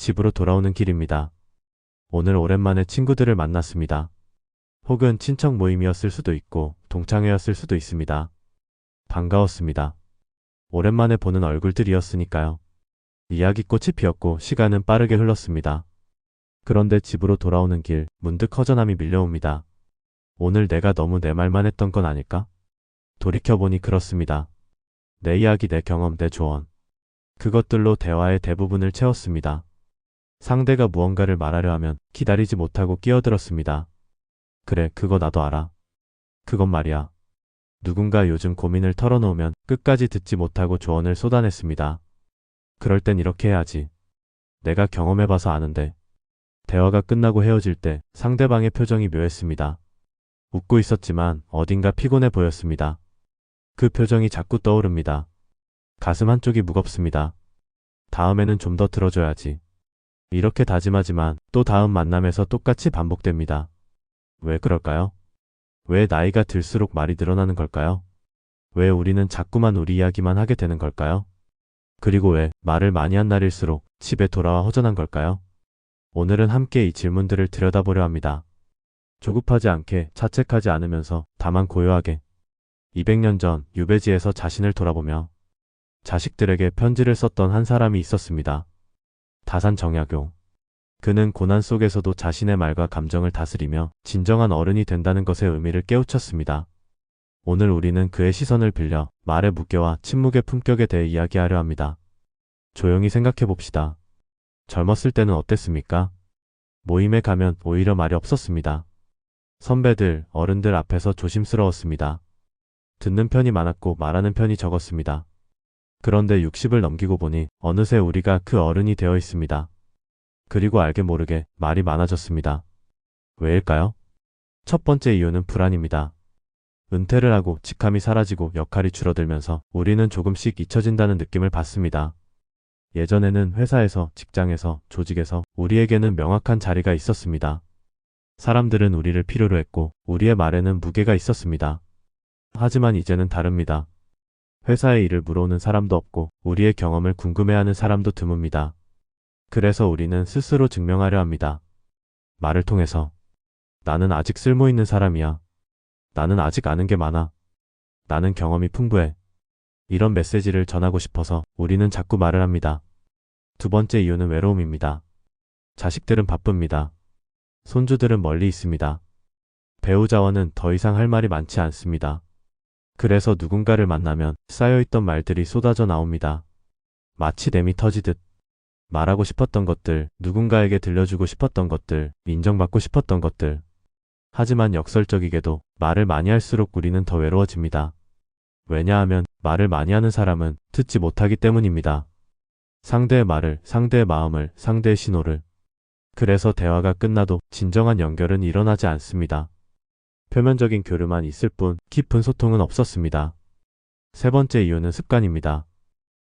집으로 돌아오는 길입니다. 오늘 오랜만에 친구들을 만났습니다. 혹은 친척 모임이었을 수도 있고 동창회였을 수도 있습니다. 반가웠습니다. 오랜만에 보는 얼굴들이었으니까요. 이야기꽃이 피었고 시간은 빠르게 흘렀습니다. 그런데 집으로 돌아오는 길 문득 허전함이 밀려옵니다. 오늘 내가 너무 내 말만 했던 건 아닐까? 돌이켜보니 그렇습니다. 내 이야기, 내 경험, 내 조언. 그것들로 대화의 대부분을 채웠습니다. 상대가 무언가를 말하려 하면 기다리지 못하고 끼어들었습니다. 그래, 그거 나도 알아. 그건 말이야. 누군가 요즘 고민을 털어놓으면 끝까지 듣지 못하고 조언을 쏟아냈습니다. 그럴 땐 이렇게 해야지. 내가 경험해봐서 아는데. 대화가 끝나고 헤어질 때 상대방의 표정이 묘했습니다. 웃고 있었지만 어딘가 피곤해 보였습니다. 그 표정이 자꾸 떠오릅니다. 가슴 한쪽이 무겁습니다. 다음에는 좀 더 들어줘야지. 이렇게 다짐하지만 또 다음 만남에서 똑같이 반복됩니다. 왜 그럴까요? 왜 나이가 들수록 말이 늘어나는 걸까요? 왜 우리는 자꾸만 우리 이야기만 하게 되는 걸까요? 그리고 왜 말을 많이 한 날일수록 집에 돌아와 허전한 걸까요? 오늘은 함께 이 질문들을 들여다보려 합니다. 조급하지 않게, 자책하지 않으면서 다만 고요하게. 200년 전 유배지에서 자신을 돌아보며 자식들에게 편지를 썼던 한 사람이 있었습니다. 다산 정약용. 그는 고난 속에서도 자신의 말과 감정을 다스리며 진정한 어른이 된다는 것의 의미를 깨우쳤습니다. 오늘 우리는 그의 시선을 빌려 말의 무게와 침묵의 품격에 대해 이야기하려 합니다. 조용히 생각해 봅시다. 젊었을 때는 어땠습니까? 모임에 가면 오히려 말이 없었습니다. 선배들, 어른들 앞에서 조심스러웠습니다. 듣는 편이 많았고 말하는 편이 적었습니다. 그런데 60을 넘기고 보니 어느새 우리가 그 어른이 되어 있습니다. 그리고 알게 모르게 말이 많아졌습니다. 왜일까요? 첫 번째 이유는 불안입니다. 은퇴를 하고 직함이 사라지고 역할이 줄어들면서 우리는 조금씩 잊혀진다는 느낌을 받습니다. 예전에는 회사에서, 직장에서, 조직에서 우리에게는 명확한 자리가 있었습니다. 사람들은 우리를 필요로 했고 우리의 말에는 무게가 있었습니다. 하지만 이제는 다릅니다. 회사의 일을 물어오는 사람도 없고 우리의 경험을 궁금해하는 사람도 드뭅니다. 그래서 우리는 스스로 증명하려 합니다. 말을 통해서. 나는 아직 쓸모있는 사람이야. 나는 아직 아는 게 많아. 나는 경험이 풍부해. 이런 메시지를 전하고 싶어서 우리는 자꾸 말을 합니다. 두 번째 이유는 외로움입니다. 자식들은 바쁩니다. 손주들은 멀리 있습니다. 배우자와는 더 이상 할 말이 많지 않습니다. 그래서 누군가를 만나면 쌓여있던 말들이 쏟아져 나옵니다. 마치 댐이 터지듯. 말하고 싶었던 것들, 누군가에게 들려주고 싶었던 것들, 인정받고 싶었던 것들. 하지만 역설적이게도 말을 많이 할수록 우리는 더 외로워집니다. 왜냐하면 말을 많이 하는 사람은 듣지 못하기 때문입니다. 상대의 말을, 상대의 마음을, 상대의 신호를. 그래서 대화가 끝나도 진정한 연결은 일어나지 않습니다. 표면적인 교류만 있을 뿐 깊은 소통은 없었습니다. 세 번째 이유는 습관입니다.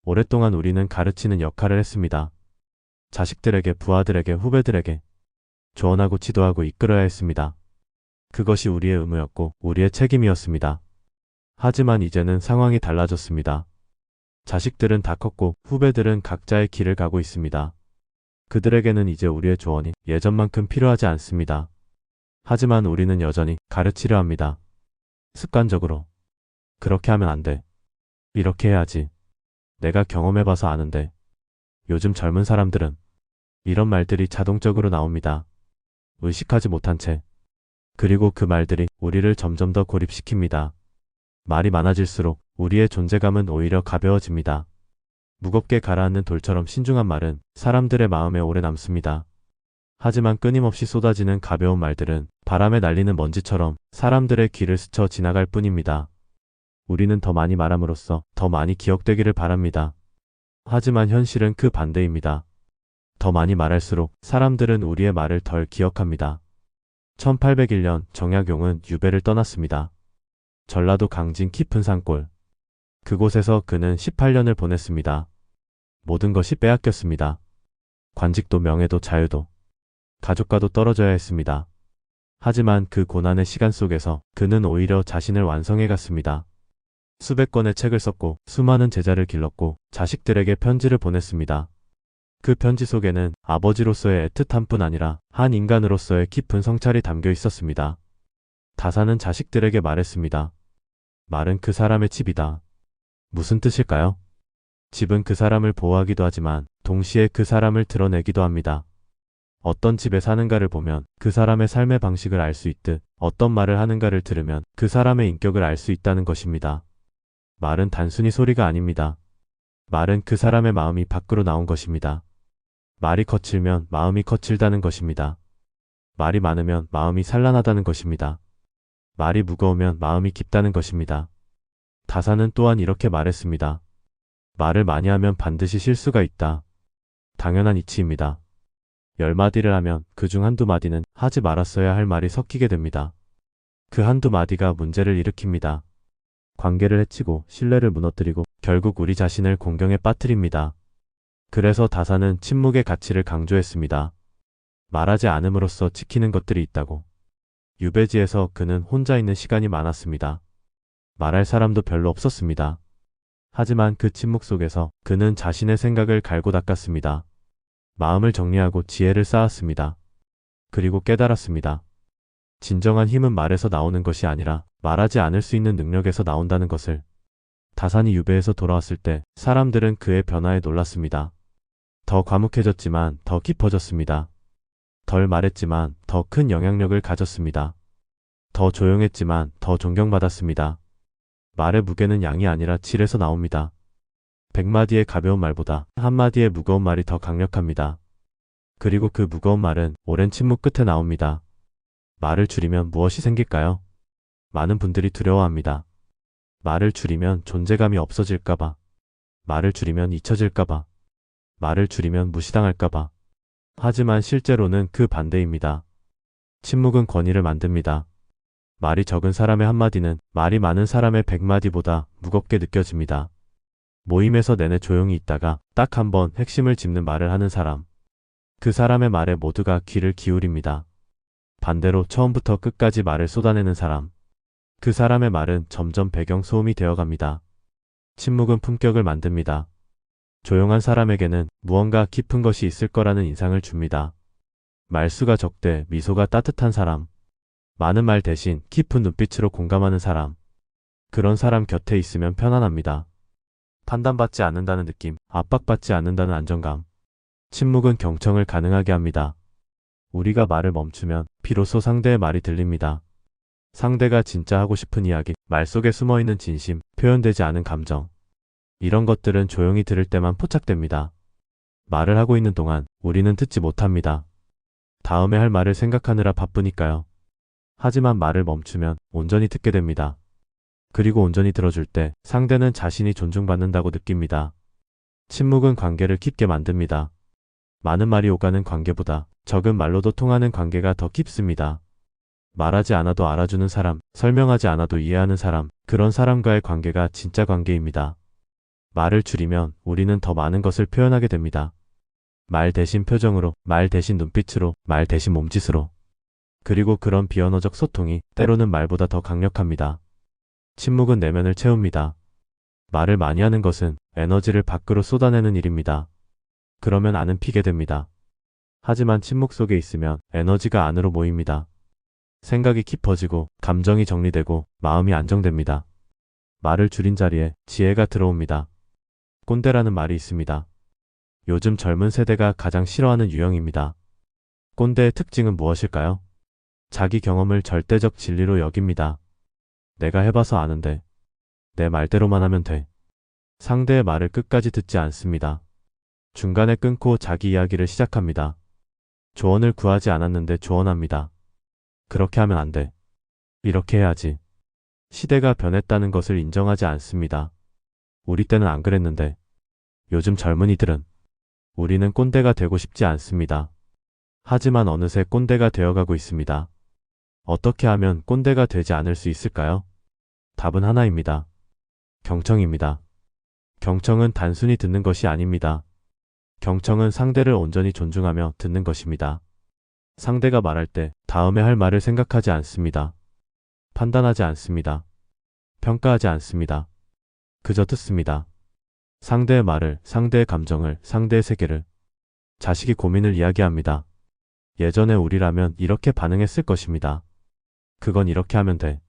오랫동안 우리는 가르치는 역할을 했습니다. 자식들에게, 부하들에게, 후배들에게 조언하고 지도하고 이끌어야 했습니다. 그것이 우리의 의무였고 우리의 책임이었습니다. 하지만 이제는 상황이 달라졌습니다. 자식들은 다 컸고 후배들은 각자의 길을 가고 있습니다. 그들에게는 이제 우리의 조언이 예전만큼 필요하지 않습니다. 하지만 우리는 여전히 가르치려 합니다. 습관적으로. 그렇게 하면 안 돼. 이렇게 해야지. 내가 경험해봐서 아는데. 요즘 젊은 사람들은 이런 말들이 자동적으로 나옵니다. 의식하지 못한 채. 그리고 그 말들이 우리를 점점 더 고립시킵니다. 말이 많아질수록 우리의 존재감은 오히려 가벼워집니다. 무겁게 가라앉는 돌처럼 신중한 말은 사람들의 마음에 오래 남습니다. 하지만 끊임없이 쏟아지는 가벼운 말들은 바람에 날리는 먼지처럼 사람들의 귀를 스쳐 지나갈 뿐입니다. 우리는 더 많이 말함으로써 더 많이 기억되기를 바랍니다. 하지만 현실은 그 반대입니다. 더 많이 말할수록 사람들은 우리의 말을 덜 기억합니다. 1801년 정약용은 유배를 떠났습니다. 전라도 강진 깊은 산골. 그곳에서 그는 18년을 보냈습니다. 모든 것이 빼앗겼습니다. 관직도 명예도 자유도. 가족과도 떨어져야 했습니다. 하지만 그 고난의 시간 속에서 그는 오히려 자신을 완성해 갔습니다. 수백 권의 책을 썼고 수많은 제자를 길렀고 자식들에게 편지를 보냈습니다. 그 편지 속에는 아버지로서의 애틋함뿐 아니라 한 인간으로서의 깊은 성찰이 담겨 있었습니다. 다사는 자식들에게 말했습니다. 말은 그 사람의 집이다. 무슨 뜻일까요? 집은 그 사람을 보호하기도 하지만 동시에 그 사람을 드러내기도 합니다. 어떤 집에 사는가를 보면 그 사람의 삶의 방식을 알 수 있듯 어떤 말을 하는가를 들으면 그 사람의 인격을 알 수 있다는 것입니다. 말은 단순히 소리가 아닙니다. 말은 그 사람의 마음이 밖으로 나온 것입니다. 말이 거칠면 마음이 거칠다는 것입니다. 말이 많으면 마음이 산란하다는 것입니다. 말이 무거우면 마음이 깊다는 것입니다. 다사는 또한 이렇게 말했습니다. 말을 많이 하면 반드시 실수가 있다. 당연한 이치입니다. 10마디를 하면 그중 한두 마디는 하지 말았어야 할 말이 섞이게 됩니다. 그 한두 마디가 문제를 일으킵니다. 관계를 해치고 신뢰를 무너뜨리고 결국 우리 자신을 공경에 빠뜨립니다. 그래서 다사는 침묵의 가치를 강조했습니다. 말하지 않음으로써 지키는 것들이 있다고. 유배지에서 그는 혼자 있는 시간이 많았습니다. 말할 사람도 별로 없었습니다. 하지만 그 침묵 속에서 그는 자신의 생각을 갈고 닦았습니다. 마음을 정리하고 지혜를 쌓았습니다. 그리고 깨달았습니다. 진정한 힘은 말에서 나오는 것이 아니라 말하지 않을 수 있는 능력에서 나온다는 것을. 다산이 유배에서 돌아왔을 때 사람들은 그의 변화에 놀랐습니다. 더 과묵해졌지만 더 깊어졌습니다. 덜 말했지만 더 큰 영향력을 가졌습니다. 더 조용했지만 더 존경받았습니다. 말의 무게는 양이 아니라 질에서 나옵니다. 100마디의 가벼운 말보다 한마디의 무거운 말이 더 강력합니다. 그리고 그 무거운 말은 오랜 침묵 끝에 나옵니다. 말을 줄이면 무엇이 생길까요? 많은 분들이 두려워합니다. 말을 줄이면 존재감이 없어질까봐. 말을 줄이면 잊혀질까봐. 말을 줄이면 무시당할까봐. 하지만 실제로는 그 반대입니다. 침묵은 권위를 만듭니다. 말이 적은 사람의 한마디는 말이 많은 사람의 100마디보다 무겁게 느껴집니다. 모임에서 내내 조용히 있다가 딱 한 번 핵심을 짚는 말을 하는 사람. 그 사람의 말에 모두가 귀를 기울입니다. 반대로 처음부터 끝까지 말을 쏟아내는 사람. 그 사람의 말은 점점 배경소음이 되어갑니다. 침묵은 품격을 만듭니다. 조용한 사람에게는 무언가 깊은 것이 있을 거라는 인상을 줍니다. 말수가 적되 미소가 따뜻한 사람. 많은 말 대신 깊은 눈빛으로 공감하는 사람. 그런 사람 곁에 있으면 편안합니다. 판단받지 않는다는 느낌, 압박받지 않는다는 안정감. 침묵은 경청을 가능하게 합니다. 우리가 말을 멈추면 비로소 상대의 말이 들립니다. 상대가 진짜 하고 싶은 이야기, 말 속에 숨어있는 진심, 표현되지 않은 감정. 이런 것들은 조용히 들을 때만 포착됩니다. 말을 하고 있는 동안 우리는 듣지 못합니다. 다음에 할 말을 생각하느라 바쁘니까요. 하지만 말을 멈추면 온전히 듣게 됩니다. 그리고 온전히 들어줄 때 상대는 자신이 존중받는다고 느낍니다. 침묵은 관계를 깊게 만듭니다. 많은 말이 오가는 관계보다 적은 말로도 통하는 관계가 더 깊습니다. 말하지 않아도 알아주는 사람, 설명하지 않아도 이해하는 사람, 그런 사람과의 관계가 진짜 관계입니다. 말을 줄이면 우리는 더 많은 것을 표현하게 됩니다. 말 대신 표정으로, 말 대신 눈빛으로, 말 대신 몸짓으로. 그리고 그런 비언어적 소통이 때로는 말보다 더 강력합니다. 침묵은 내면을 채웁니다. 말을 많이 하는 것은 에너지를 밖으로 쏟아내는 일입니다. 그러면 안은 피게 됩니다. 하지만 침묵 속에 있으면 에너지가 안으로 모입니다. 생각이 깊어지고 감정이 정리되고 마음이 안정됩니다. 말을 줄인 자리에 지혜가 들어옵니다. 꼰대라는 말이 있습니다. 요즘 젊은 세대가 가장 싫어하는 유형입니다. 꼰대의 특징은 무엇일까요? 자기 경험을 절대적 진리로 여깁니다. 내가 해봐서 아는데. 내 말대로만 하면 돼. 상대의 말을 끝까지 듣지 않습니다. 중간에 끊고 자기 이야기를 시작합니다. 조언을 구하지 않았는데 조언합니다. 그렇게 하면 안 돼. 이렇게 해야지. 시대가 변했다는 것을 인정하지 않습니다. 우리 때는 안 그랬는데. 요즘 젊은이들은 우리는 꼰대가 되고 싶지 않습니다. 하지만 어느새 꼰대가 되어가고 있습니다. 어떻게 하면 꼰대가 되지 않을 수 있을까요? 답은 하나입니다. 경청입니다. 경청은 단순히 듣는 것이 아닙니다. 경청은 상대를 온전히 존중하며 듣는 것입니다. 상대가 말할 때 다음에 할 말을 생각하지 않습니다. 판단하지 않습니다. 평가하지 않습니다. 그저 듣습니다. 상대의 말을, 상대의 감정을, 상대의 세계를. 자식이 고민을 이야기합니다. 예전에 우리라면 이렇게 반응했을 것입니다. 그건 이렇게 하면 돼.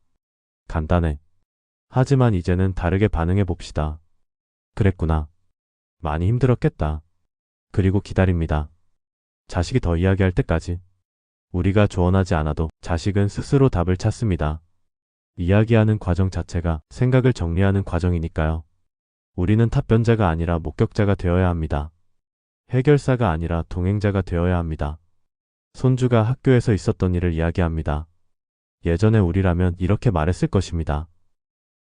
간단해. 하지만 이제는 다르게 반응해 봅시다. 그랬구나. 많이 힘들었겠다. 그리고 기다립니다. 자식이 더 이야기할 때까지. 우리가 조언하지 않아도 자식은 스스로 답을 찾습니다. 이야기하는 과정 자체가 생각을 정리하는 과정이니까요. 우리는 답변자가 아니라 목격자가 되어야 합니다. 해결사가 아니라 동행자가 되어야 합니다. 손주가 학교에서 있었던 일을 이야기합니다. 예전에 우리라면 이렇게 말했을 것입니다.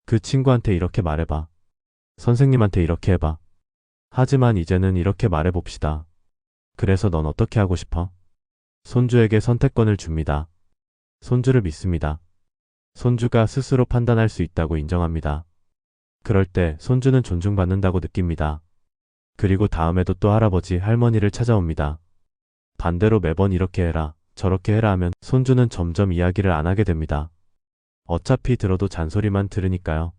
그 친구한테 이렇게 말해봐. 선생님한테 이렇게 해봐. 하지만 이제는 이렇게 말해봅시다. 그래서 넌 어떻게 하고 싶어? 손주에게 선택권을 줍니다. 손주를 믿습니다. 손주가 스스로 판단할 수 있다고 인정합니다. 그럴 때 손주는 존중받는다고 느낍니다. 그리고 다음에도 또 할아버지, 할머니를 찾아옵니다. 반대로 매번 이렇게 해라, 저렇게 해라 하면 손주는 점점 이야기를 안 하게 됩니다. 어차피 들어도 잔소리만 들으니까요.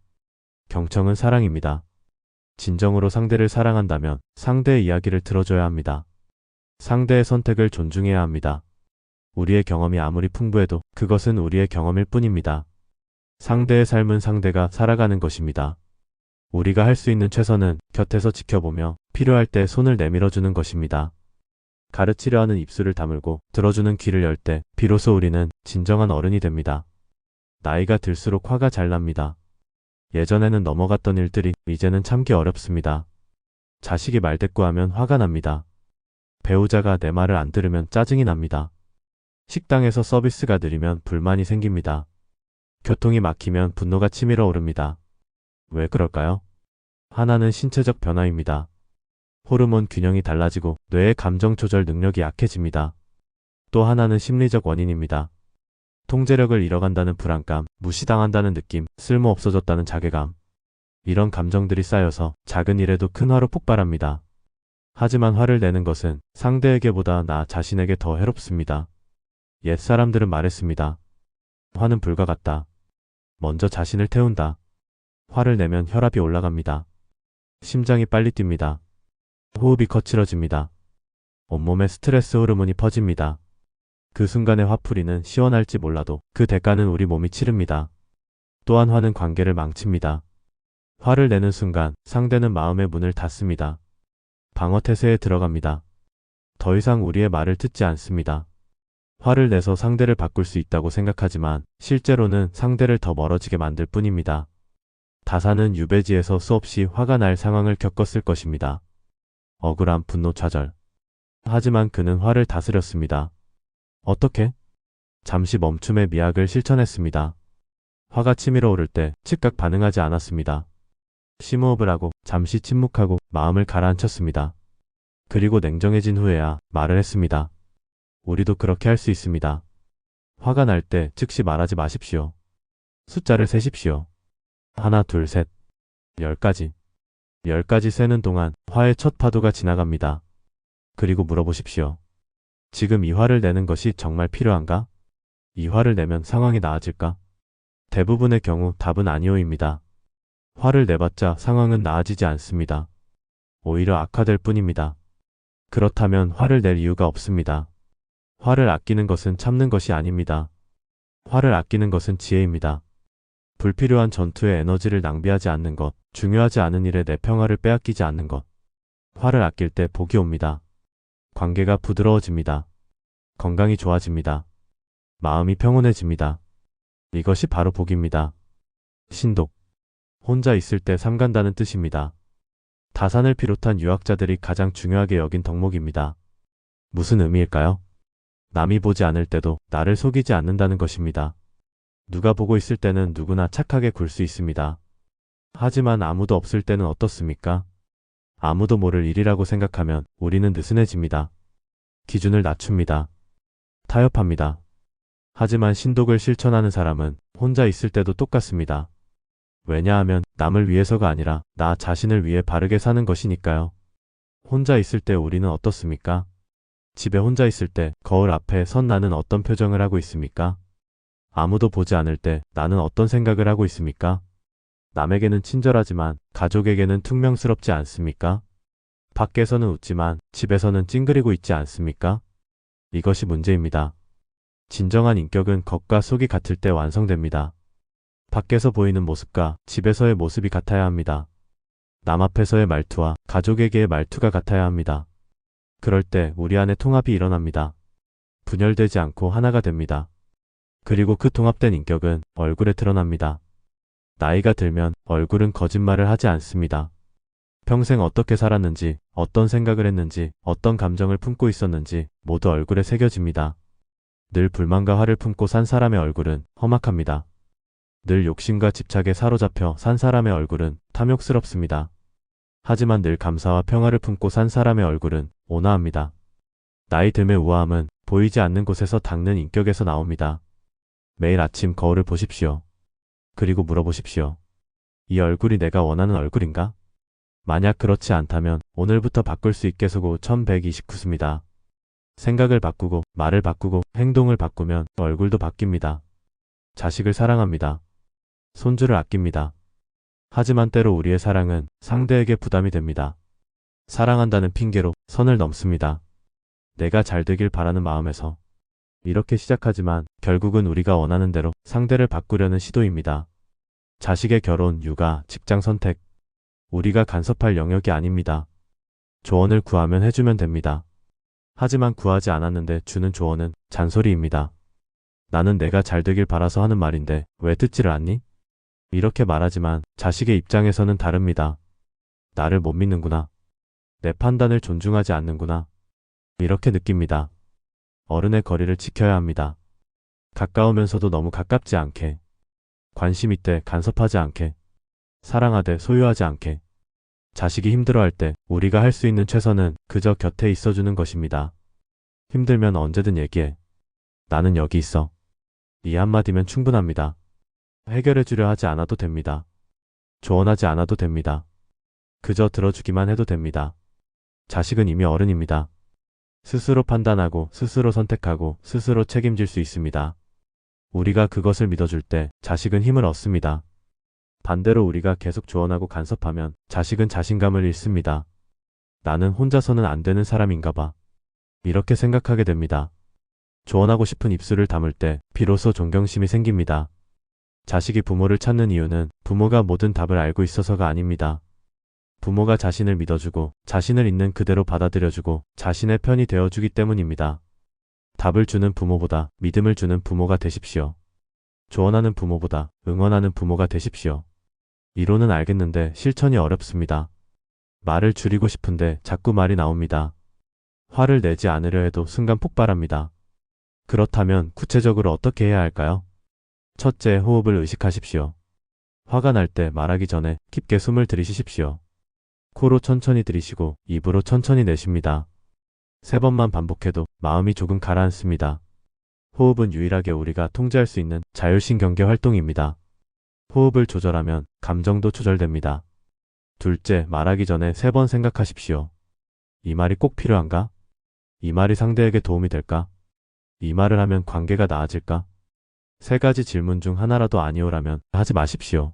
경청은 사랑입니다. 진정으로 상대를 사랑한다면 상대의 이야기를 들어줘야 합니다. 상대의 선택을 존중해야 합니다. 우리의 경험이 아무리 풍부해도 그것은 우리의 경험일 뿐입니다. 상대의 삶은 상대가 살아가는 것입니다. 우리가 할 수 있는 최선은 곁에서 지켜보며 필요할 때 손을 내밀어주는 것입니다. 가르치려 하는 입술을 다물고 들어주는 귀를 열 때 비로소 우리는 진정한 어른이 됩니다. 나이가 들수록 화가 잘 납니다. 예전에는 넘어갔던 일들이 이제는 참기 어렵습니다. 자식이 말대꾸하면 화가 납니다. 배우자가 내 말을 안 들으면 짜증이 납니다. 식당에서 서비스가 느리면 불만이 생깁니다. 교통이 막히면 분노가 치밀어 오릅니다. 왜 그럴까요? 하나는 신체적 변화입니다. 호르몬 균형이 달라지고 뇌의 감정 조절 능력이 약해집니다. 또 하나는 심리적 원인입니다. 통제력을 잃어간다는 불안감, 무시당한다는 느낌, 쓸모 없어졌다는 자괴감. 이런 감정들이 쌓여서 작은 일에도 큰 화로 폭발합니다. 하지만 화를 내는 것은 상대에게보다 나 자신에게 더 해롭습니다. 옛 사람들은 말했습니다. 화는 불과 같다. 먼저 자신을 태운다. 화를 내면 혈압이 올라갑니다. 심장이 빨리 뜁니다. 호흡이 거칠어집니다. 온몸에 스트레스 호르몬이 퍼집니다. 그 순간의 화풀이는 시원할지 몰라도 그 대가는 우리 몸이 치릅니다. 또한 화는 관계를 망칩니다. 화를 내는 순간 상대는 마음의 문을 닫습니다. 방어 태세에 들어갑니다. 더 이상 우리의 말을 듣지 않습니다. 화를 내서 상대를 바꿀 수 있다고 생각하지만 실제로는 상대를 더 멀어지게 만들 뿐입니다. 다사는 유배지에서 수없이 화가 날 상황을 겪었을 것입니다. 억울함, 분노, 좌절. 하지만 그는 화를 다스렸습니다. 어떻게? 잠시 멈춤의 미학을 실천했습니다. 화가 치밀어 오를 때 즉각 반응하지 않았습니다. 심호흡을 하고 잠시 침묵하고 마음을 가라앉혔습니다. 그리고 냉정해진 후에야 말을 했습니다. 우리도 그렇게 할 수 있습니다. 화가 날 때 즉시 말하지 마십시오. 숫자를 세십시오. 하나, 둘, 셋. 10가지. 10가지 세는 동안 화의 첫 파도가 지나갑니다. 그리고 물어보십시오. 지금 이 화를 내는 것이 정말 필요한가? 이 화를 내면 상황이 나아질까? 대부분의 경우 답은 아니오입니다. 화를 내봤자 상황은 나아지지 않습니다. 오히려 악화될 뿐입니다. 그렇다면 화를 낼 이유가 없습니다. 화를 아끼는 것은 참는 것이 아닙니다. 화를 아끼는 것은 지혜입니다. 불필요한 전투에 에너지를 낭비하지 않는 것, 중요하지 않은 일에 내 평화를 빼앗기지 않는 것. 화를 아낄 때 복이 옵니다. 관계가 부드러워집니다. 건강이 좋아집니다. 마음이 평온해집니다. 이것이 바로 복입니다. 신독. 혼자 있을 때 삼간다는 뜻입니다. 다산을 비롯한 유학자들이 가장 중요하게 여긴 덕목입니다. 무슨 의미일까요? 남이 보지 않을 때도 나를 속이지 않는다는 것입니다. 누가 보고 있을 때는 누구나 착하게 굴 수 있습니다. 하지만 아무도 없을 때는 어떻습니까? 아무도 모를 일이라고 생각하면 우리는 느슨해집니다. 기준을 낮춥니다. 타협합니다. 하지만 신독을 실천하는 사람은 혼자 있을 때도 똑같습니다. 왜냐하면 남을 위해서가 아니라 나 자신을 위해 바르게 사는 것이니까요. 혼자 있을 때 우리는 어떻습니까? 집에 혼자 있을 때 거울 앞에 선 나는 어떤 표정을 하고 있습니까? 아무도 보지 않을 때 나는 어떤 생각을 하고 있습니까? 남에게는 친절하지만 가족에게는 퉁명스럽지 않습니까? 밖에서는 웃지만 집에서는 찡그리고 있지 않습니까? 이것이 문제입니다. 진정한 인격은 겉과 속이 같을 때 완성됩니다. 밖에서 보이는 모습과 집에서의 모습이 같아야 합니다. 남 앞에서의 말투와 가족에게의 말투가 같아야 합니다. 그럴 때 우리 안에 통합이 일어납니다. 분열되지 않고 하나가 됩니다. 그리고 그 통합된 인격은 얼굴에 드러납니다. 나이가 들면 얼굴은 거짓말을 하지 않습니다. 평생 어떻게 살았는지, 어떤 생각을 했는지, 어떤 감정을 품고 있었는지 모두 얼굴에 새겨집니다. 늘 불만과 화를 품고 산 사람의 얼굴은 험악합니다. 늘 욕심과 집착에 사로잡혀 산 사람의 얼굴은 탐욕스럽습니다. 하지만 늘 감사와 평화를 품고 산 사람의 얼굴은 온화합니다. 나이 듦의 우아함은 보이지 않는 곳에서 닦는 인격에서 나옵니다. 매일 아침 거울을 보십시오. 그리고 물어보십시오. 이 얼굴이 내가 원하는 얼굴인가? 만약 그렇지 않다면 오늘부터 바꿀 수 있게 수고 1129수입니다. 생각을 바꾸고 말을 바꾸고 행동을 바꾸면 얼굴도 바뀝니다. 자식을 사랑합니다. 손주를 아낍니다. 하지만 때로 우리의 사랑은 상대에게 부담이 됩니다. 사랑한다는 핑계로 선을 넘습니다. 내가 잘 되길 바라는 마음에서. 이렇게 시작하지만 결국은 우리가 원하는 대로 상대를 바꾸려는 시도입니다. 자식의 결혼, 육아, 직장 선택. 우리가 간섭할 영역이 아닙니다. 조언을 구하면 해주면 됩니다. 하지만 구하지 않았는데 주는 조언은 잔소리입니다. 나는 내가 잘 되길 바라서 하는 말인데 왜 듣지를 않니? 이렇게 말하지만 자식의 입장에서는 다릅니다. 나를 못 믿는구나. 내 판단을 존중하지 않는구나. 이렇게 느낍니다. 어른의 거리를 지켜야 합니다. 가까우면서도 너무 가깝지 않게. 관심 있되 간섭하지 않게. 사랑하되 소유하지 않게. 자식이 힘들어할 때 우리가 할 수 있는 최선은 그저 곁에 있어주는 것입니다. 힘들면 언제든 얘기해. 나는 여기 있어. 이 한마디면 충분합니다. 해결해주려 하지 않아도 됩니다. 조언하지 않아도 됩니다. 그저 들어주기만 해도 됩니다. 자식은 이미 어른입니다. 스스로 판단하고 스스로 선택하고 스스로 책임질 수 있습니다. 우리가 그것을 믿어줄 때 자식은 힘을 얻습니다. 반대로 우리가 계속 조언하고 간섭하면 자식은 자신감을 잃습니다. 나는 혼자서는 안 되는 사람인가 봐. 이렇게 생각하게 됩니다. 조언하고 싶은 입술을 다물 때 비로소 존경심이 생깁니다. 자식이 부모를 찾는 이유는 부모가 모든 답을 알고 있어서가 아닙니다. 부모가 자신을 믿어주고 자신을 있는 그대로 받아들여주고 자신의 편이 되어주기 때문입니다. 답을 주는 부모보다 믿음을 주는 부모가 되십시오. 조언하는 부모보다 응원하는 부모가 되십시오. 이론은 알겠는데 실천이 어렵습니다. 말을 줄이고 싶은데 자꾸 말이 나옵니다. 화를 내지 않으려 해도 순간 폭발합니다. 그렇다면 구체적으로 어떻게 해야 할까요? 첫째, 호흡을 의식하십시오. 화가 날 때 말하기 전에 깊게 숨을 들이쉬십시오. 코로 천천히 들이쉬고 입으로 천천히 내쉽니다. 3번만 반복해도 마음이 조금 가라앉습니다. 호흡은 유일하게 우리가 통제할 수 있는 자율신경계 활동입니다. 호흡을 조절하면 감정도 조절됩니다. 둘째, 말하기 전에 3번 생각하십시오. 이 말이 꼭 필요한가? 이 말이 상대에게 도움이 될까? 이 말을 하면 관계가 나아질까? 3가지 질문 중 하나라도 아니오라면 하지 마십시오.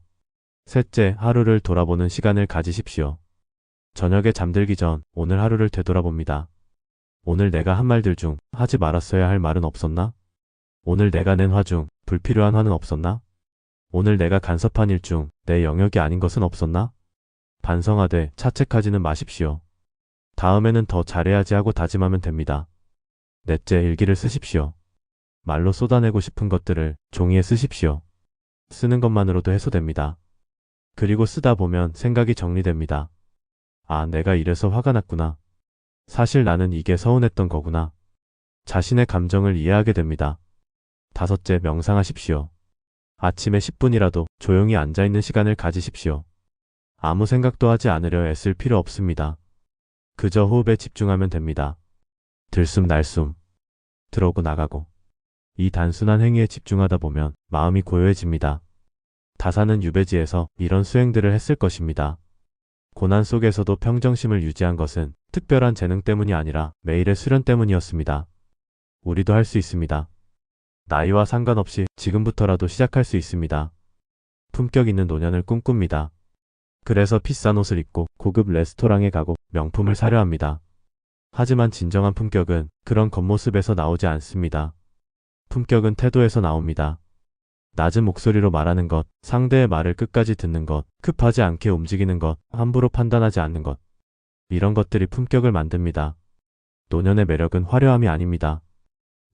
셋째, 하루를 돌아보는 시간을 가지십시오. 저녁에 잠들기 전 오늘 하루를 되돌아봅니다. 오늘 내가 한 말들 중 하지 말았어야 할 말은 없었나? 오늘 내가 낸 화 중 불필요한 화는 없었나? 오늘 내가 간섭한 일 중 내 영역이 아닌 것은 없었나? 반성하되 자책하지는 마십시오. 다음에는 더 잘해야지 하고 다짐하면 됩니다. 넷째, 일기를 쓰십시오. 말로 쏟아내고 싶은 것들을 종이에 쓰십시오. 쓰는 것만으로도 해소됩니다. 그리고 쓰다 보면 생각이 정리됩니다. 아, 내가 이래서 화가 났구나. 사실 나는 이게 서운했던 거구나. 자신의 감정을 이해하게 됩니다. 다섯째, 명상하십시오. 아침에 10분이라도 조용히 앉아있는 시간을 가지십시오. 아무 생각도 하지 않으려 애쓸 필요 없습니다. 그저 호흡에 집중하면 됩니다. 들숨 날숨, 들어오고 나가고. 이 단순한 행위에 집중하다 보면 마음이 고요해집니다. 다사는 유배지에서 이런 수행들을 했을 것입니다. 고난 속에서도 평정심을 유지한 것은 특별한 재능 때문이 아니라 매일의 수련 때문이었습니다. 우리도 할 수 있습니다. 나이와 상관없이 지금부터라도 시작할 수 있습니다. 품격 있는 노년을 꿈꿉니다. 그래서 비싼 옷을 입고 고급 레스토랑에 가고 명품을 사려 합니다. 하지만 진정한 품격은 그런 겉모습에서 나오지 않습니다. 품격은 태도에서 나옵니다. 낮은 목소리로 말하는 것, 상대의 말을 끝까지 듣는 것, 급하지 않게 움직이는 것, 함부로 판단하지 않는 것. 이런 것들이 품격을 만듭니다. 노년의 매력은 화려함이 아닙니다.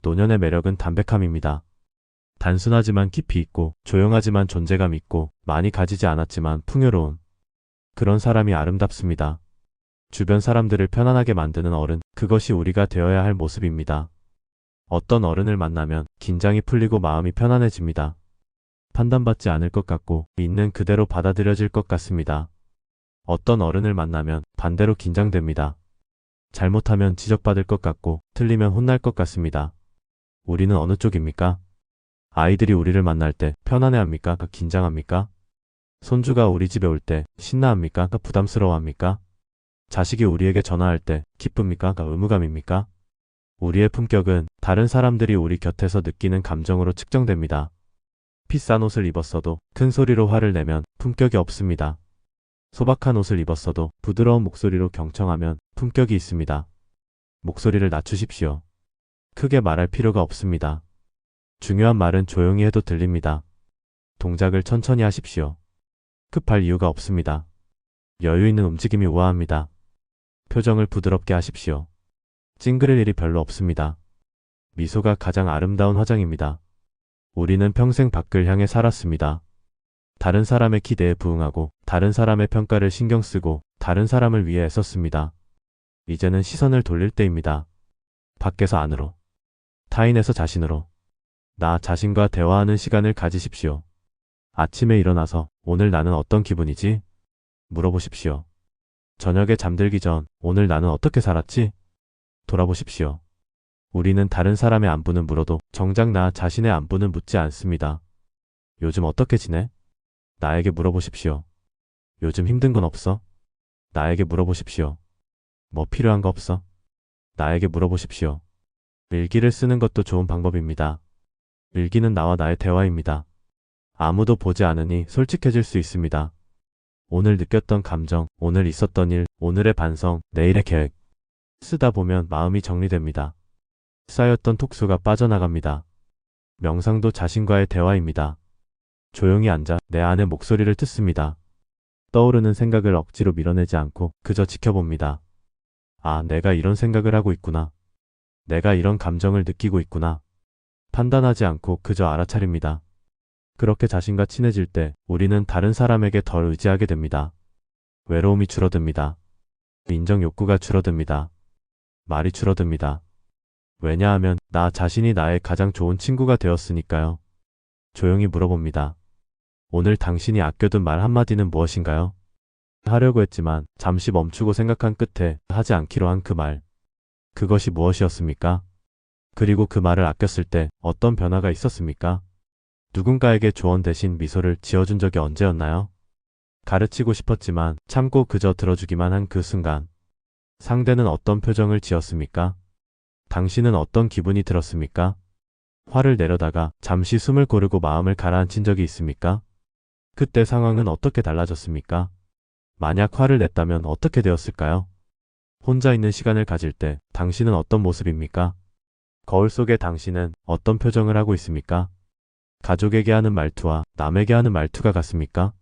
노년의 매력은 담백함입니다. 단순하지만 깊이 있고 조용하지만 존재감 있고 많이 가지지 않았지만 풍요로운 그런 사람이 아름답습니다. 주변 사람들을 편안하게 만드는 어른, 그것이 우리가 되어야 할 모습입니다. 어떤 어른을 만나면 긴장이 풀리고 마음이 편안해집니다. 판단받지 않을 것 같고 있는 그대로 받아들여질 것 같습니다. 어떤 어른을 만나면 반대로 긴장됩니다. 잘못하면 지적받을 것 같고 틀리면 혼날 것 같습니다. 우리는 어느 쪽입니까? 아이들이 우리를 만날 때 편안해합니까? 긴장합니까? 손주가 우리 집에 올 때 신나합니까? 부담스러워합니까? 자식이 우리에게 전화할 때 기쁩니까? 의무감입니까? 우리의 품격은 다른 사람들이 우리 곁에서 느끼는 감정으로 측정됩니다. 비싼 옷을 입었어도 큰 소리로 화를 내면 품격이 없습니다. 소박한 옷을 입었어도 부드러운 목소리로 경청하면 품격이 있습니다. 목소리를 낮추십시오. 크게 말할 필요가 없습니다. 중요한 말은 조용히 해도 들립니다. 동작을 천천히 하십시오. 급할 이유가 없습니다. 여유 있는 움직임이 우아합니다. 표정을 부드럽게 하십시오. 찡그릴 일이 별로 없습니다. 미소가 가장 아름다운 화장입니다. 우리는 평생 밖을 향해 살았습니다. 다른 사람의 기대에 부응하고 다른 사람의 평가를 신경 쓰고 다른 사람을 위해 애썼습니다. 이제는 시선을 돌릴 때입니다. 밖에서 안으로, 타인에서 자신으로, 나 자신과 대화하는 시간을 가지십시오. 아침에 일어나서 오늘 나는 어떤 기분이지? 물어보십시오. 저녁에 잠들기 전 오늘 나는 어떻게 살았지? 돌아보십시오. 우리는 다른 사람의 안부는 물어도 정작 나 자신의 안부는 묻지 않습니다. 요즘 어떻게 지내? 나에게 물어보십시오. 요즘 힘든 건 없어? 나에게 물어보십시오. 뭐 필요한 거 없어? 나에게 물어보십시오. 일기를 쓰는 것도 좋은 방법입니다. 일기는 나와 나의 대화입니다. 아무도 보지 않으니 솔직해질 수 있습니다. 오늘 느꼈던 감정, 오늘 있었던 일, 오늘의 반성, 내일의 계획. 쓰다 보면 마음이 정리됩니다. 쌓였던 톡수가 빠져나갑니다. 명상도 자신과의 대화입니다. 조용히 앉아 내 안의 목소리를 듣습니다. 떠오르는 생각을 억지로 밀어내지 않고 그저 지켜봅니다. 아, 내가 이런 생각을 하고 있구나. 내가 이런 감정을 느끼고 있구나. 판단하지 않고 그저 알아차립니다. 그렇게 자신과 친해질 때 우리는 다른 사람에게 덜 의지하게 됩니다. 외로움이 줄어듭니다. 인정 욕구가 줄어듭니다. 말이 줄어듭니다. 왜냐하면 나 자신이 나의 가장 좋은 친구가 되었으니까요. 조용히 물어봅니다. 오늘 당신이 아껴둔 말 한마디는 무엇인가요? 하려고 했지만 잠시 멈추고 생각한 끝에 하지 않기로 한 그 말. 그것이 무엇이었습니까? 그리고 그 말을 아꼈을 때 어떤 변화가 있었습니까? 누군가에게 조언 대신 미소를 지어준 적이 언제였나요? 가르치고 싶었지만 참고 그저 들어주기만 한 그 순간. 상대는 어떤 표정을 지었습니까? 당신은 어떤 기분이 들었습니까? 화를 내려다가 잠시 숨을 고르고 마음을 가라앉힌 적이 있습니까? 그때 상황은 어떻게 달라졌습니까? 만약 화를 냈다면 어떻게 되었을까요? 혼자 있는 시간을 가질 때 당신은 어떤 모습입니까? 거울 속의 당신은 어떤 표정을 하고 있습니까? 가족에게 하는 말투와 남에게 하는 말투가 같습니까?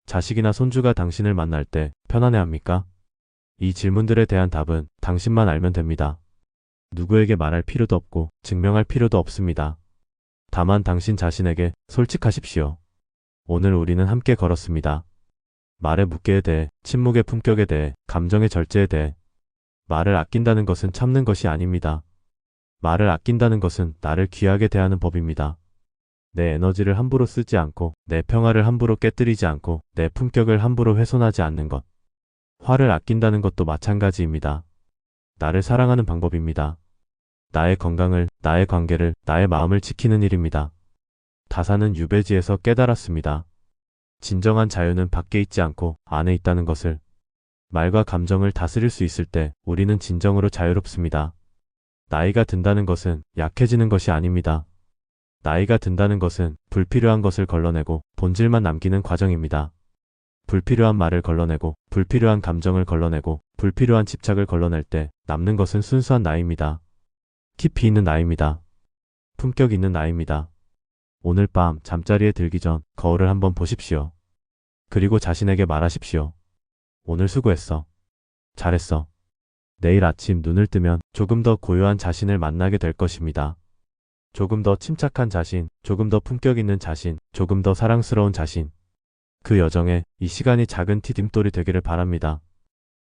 자식이나 손주가 당신을 만날 때 편안해합니까? 이 질문들에 대한 답은 당신만 알면 됩니다. 누구에게 말할 필요도 없고 증명할 필요도 없습니다. 다만 당신 자신에게 솔직하십시오. 오늘 우리는 함께 걸었습니다. 말의 무게에 대해, 침묵의 품격에 대해, 감정의 절제에 대해. 말을 아낀다는 것은 참는 것이 아닙니다. 말을 아낀다는 것은 나를 귀하게 대하는 법입니다. 내 에너지를 함부로 쓰지 않고, 내 평화를 함부로 깨뜨리지 않고, 내 품격을 함부로 훼손하지 않는 것. 화를 아낀다는 것도 마찬가지입니다. 나를 사랑하는 방법입니다. 나의 건강을, 나의 관계를, 나의 마음을 지키는 일입니다. 다사는 유배지에서 깨달았습니다. 진정한 자유는 밖에 있지 않고 안에 있다는 것을. 말과 감정을 다스릴 수 있을 때 우리는 진정으로 자유롭습니다. 나이가 든다는 것은 약해지는 것이 아닙니다. 나이가 든다는 것은 불필요한 것을 걸러내고 본질만 남기는 과정입니다. 불필요한 말을 걸러내고, 불필요한 감정을 걸러내고, 불필요한 집착을 걸러낼 때 남는 것은 순수한 나입니다. 깊이 있는 나입니다. 품격 있는 나입니다. 오늘 밤 잠자리에 들기 전 거울을 한번 보십시오. 그리고 자신에게 말하십시오. 오늘 수고했어. 잘했어. 내일 아침 눈을 뜨면 조금 더 고요한 자신을 만나게 될 것입니다. 조금 더 침착한 자신, 조금 더 품격 있는 자신, 조금 더 사랑스러운 자신. 그 여정에 이 시간이 작은 디딤돌이 되기를 바랍니다.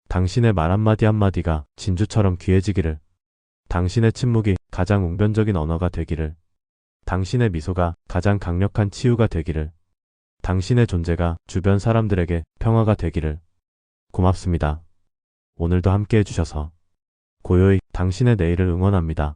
당신의 말 한마디 한마디가 진주처럼 귀해지기를. 당신의 침묵이 가장 웅변적인 언어가 되기를. 당신의 미소가 가장 강력한 치유가 되기를. 당신의 존재가 주변 사람들에게 평화가 되기를. 고맙습니다. 오늘도 함께 해주셔서. 고요히 당신의 내일을 응원합니다.